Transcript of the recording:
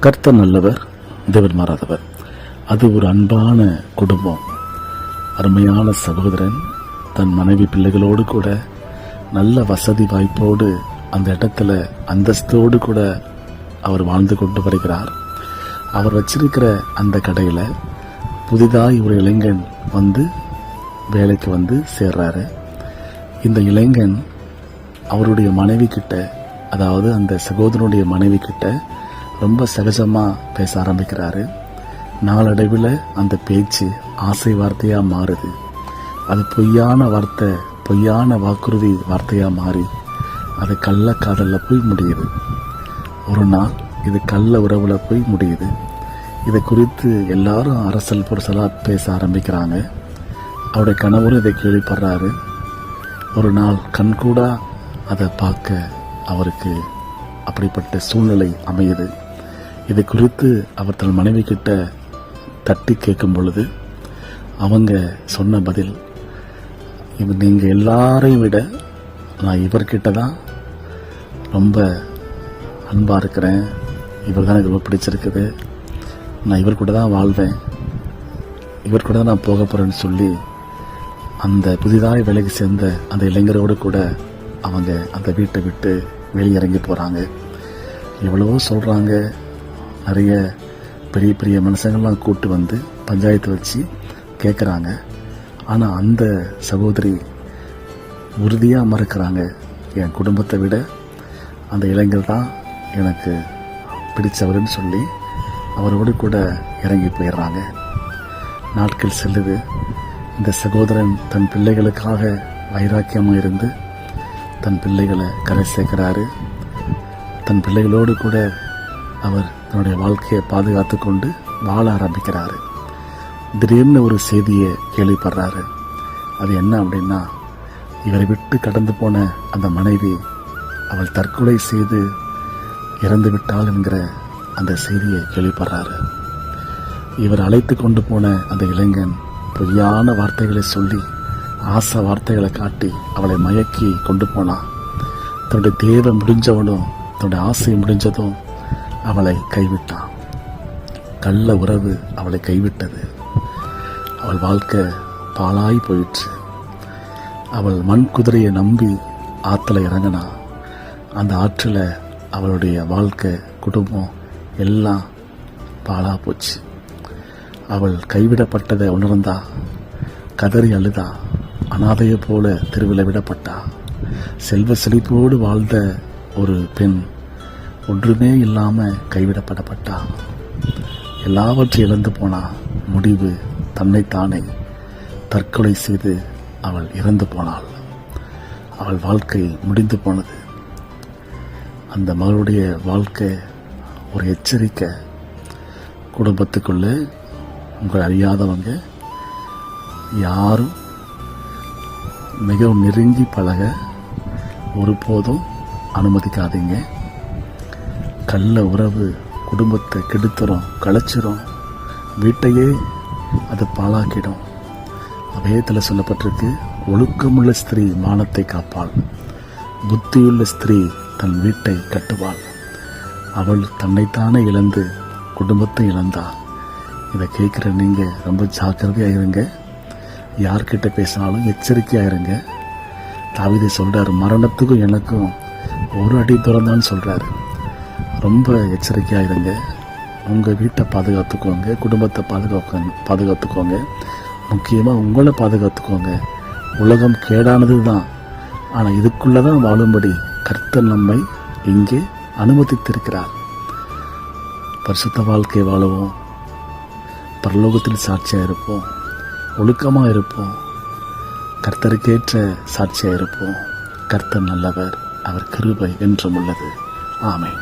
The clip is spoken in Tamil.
கர்த்தர் நல்லவர், தேவன் மாறாதவர். அது ஒரு அன்பான குடும்பம். அருமையான சகோதரன் தன் மனைவி பிள்ளைகளோடு கூட நல்ல வசதி வாய்ப்போடு அந்த இடத்துல அந்தஸ்தோடு கூட அவர் வாழ்ந்து கொண்டு வருகிறார். அவர் வச்சிருக்கிற அந்த கடையில் புதிதாய் ஒரு இளைஞன் வந்து வேலைக்கு வந்து சேர்றாரு. இந்த இளைஞன் அவருடைய மனைவி கிட்ட, அதாவது அந்த சகோதரனுடைய மனைவி கிட்ட ரொம்ப சகஜமாக பேச ஆரம்பிக்கிறாரு. நாளடைவில் அந்த பேச்சு ஆசை வார்த்தையாக மாறுது. அது பொய்யான வார்த்தை, பொய்யான வாக்குறுதி வார்த்தையாக மாறி அது கள்ள காதலில் போய் முடியுது. ஒரு நாள் இது கள்ள உறவில் போய் முடியுது. இதை குறித்து எல்லாரும் அரசல் புரசலாக பேச ஆரம்பிக்கிறாங்க. அவருடைய கணவரும் இதை கேள்விப்படுறாரு. ஒரு நாள் கண்கூடா அதை பார்க்க அவருக்கு அப்படிப்பட்ட சூழ்நிலை அமையுது. இதை குறித்து அவர் தன் மனைவி கிட்ட தட்டி கேட்கும் பொழுது அவங்க சொன்ன பதில், நீங்கள் எல்லாரையும் விட நான் இவர்கிட்ட தான் ரொம்ப அன்பாக இருக்கிறேன், இவர் தான் எனக்கு ரொம்ப பிடிச்சிருக்குது, நான் இவர் கூட தான் வாழ்வேன், இவர் கூட தான் நான் போக போகிறேன்னு சொல்லி அந்த புதிதாக வேலைக்கு சேர்ந்த அந்த இளைஞரோடு கூட அவங்க அந்த வீட்டை விட்டு வெளியிறங்கி போகிறாங்க. எவ்வளவோ சொல்கிறாங்க, நிறைய பெரிய பெரிய மனுஷங்கள்லாம் கூட்டு வந்து பஞ்சாயத்து வச்சு கேட்குறாங்க. ஆனால் அந்த சகோதரி உறுதியாக மறுக்கிறாங்க. என் குடும்பத்தை விட அந்த இளைஞர் தான் எனக்கு பிடிச்சவருன்னு சொல்லி அவரோடு கூட இறங்கி போயிடுறாங்க. நாட்கள் செல்லுது. இந்த சகோதரன் தன் பிள்ளைகளுக்காக வைராக்கியமாக இருந்து தன் பிள்ளைகளை கரை சேர்க்கிறாரு. தன் பிள்ளைகளோடு கூட அவர் தன்னுடைய வாழ்க்கையை பாதுகாத்து கொண்டு வாழ ஆரம்பிக்கிறாரு. திடீர்னு ஒரு செய்தியை கேள்விப்படுறாரு. அது என்ன அப்படின்னா, இவரை விட்டு கடந்து போன அந்த மனைவி அவள் தற்கொலை செய்து இறந்து விட்டாள் என்கிற அந்த செய்தியை கேள்விப்படுறாரு. இவர் அழைத்து கொண்டு போன அந்த இளைஞன் பொய்யான வார்த்தைகளை சொல்லி, ஆசை வார்த்தைகளை காட்டி அவளை மயக்கி கொண்டு போனான். தன்னுடைய தேவை முடிஞ்சவனும் தன்னுடைய ஆசை முடிஞ்சதும் அவளை கைவிட்டான். கள்ள உறவு அவளை கைவிட்டது. அவள் வாழ்க்கை பாழாய் போயிற்று. அவள் மண் குதிரையை நம்பி ஆற்றுல இறங்கினா. அந்த ஆற்றில் அவளுடைய வாழ்க்கை, குடும்பம் எல்லாம் பாழா போச்சு. அவள் கைவிடப்பட்டதை உணர்ந்தா, கதறி அழுதா, அனாதையை போல தெருவில் விடப்பட்டா. செல்வ செழிப்போடு வாழ்ந்த ஒரு பெண் ஒன்றுமே இல்லாமல் கைவிடப்படப்பட்டா. எல்லாவற்றையும் இழந்து போனா. முடிவு தன்னைத்தானே தற்கொலை செய்து அவள் இறந்து போனாள். அவள் வாழ்க்கை முடிந்து போனது. அந்த மகளுடைய வாழ்க்கை ஒரு எச்சரிக்கை. குடும்பத்துக்குள்ளே உங்கள் அறியாதவங்க யாரும் மிகவும் நெருங்கி பழக ஒருபோதும் அனுமதிக்காதீங்க. கள்ள உறவு குடும்பத்தை கெடுத்துரும், களைச்சிரும், வீட்டையே அது பாழாக்கிடும். வேதத்தில் சொல்லப்பட்டிருக்கு, ஒழுக்கமுள்ள ஸ்திரீ மானத்தை காப்பாள், புத்தியுள்ள ஸ்திரீ தன் வீட்டை கட்டுவாள். அவள் தன்னைத்தானே இழந்து குடும்பத்தை இழந்தா. இதை கேட்குற நீங்கள் ரொம்ப ஜாக்கிரதையாக இருங்க. யார்கிட்ட பேசினாலும் எச்சரிக்கையாக இருங்க. தாவீது சொல்கிறார், மரணத்துக்கும் எனக்கும் ஒரு அடி தூரம்தான் சொல்கிறாரு. ரொம்ப எச்சரிக்கையாக இருங்க. உங்கள் வீட்டை பாதுகாத்துக்கோங்க, குடும்பத்தை பாதுகாத்துக்கோங்க, முக்கியமாக உங்களை பாதுகாத்துக்கோங்க. உலகம் கேடானது தான், ஆனால் இதுக்குள்ளே தான் வாழும்படி கர்த்தர் நம்மை இங்கே அனுமதித்திருக்கிறார். பரிசுத்த வாழ்க்கை வாழவும், பரலோகத்தில் சாட்சியாக இருப்போம், ஒழுக்கமாக இருப்போம், கர்த்தருக்கேற்ற சாட்சியாக இருப்போம். கர்த்தர் நல்லவர், அவர் கிருபை என்றும் உள்ளது. ஆமென்.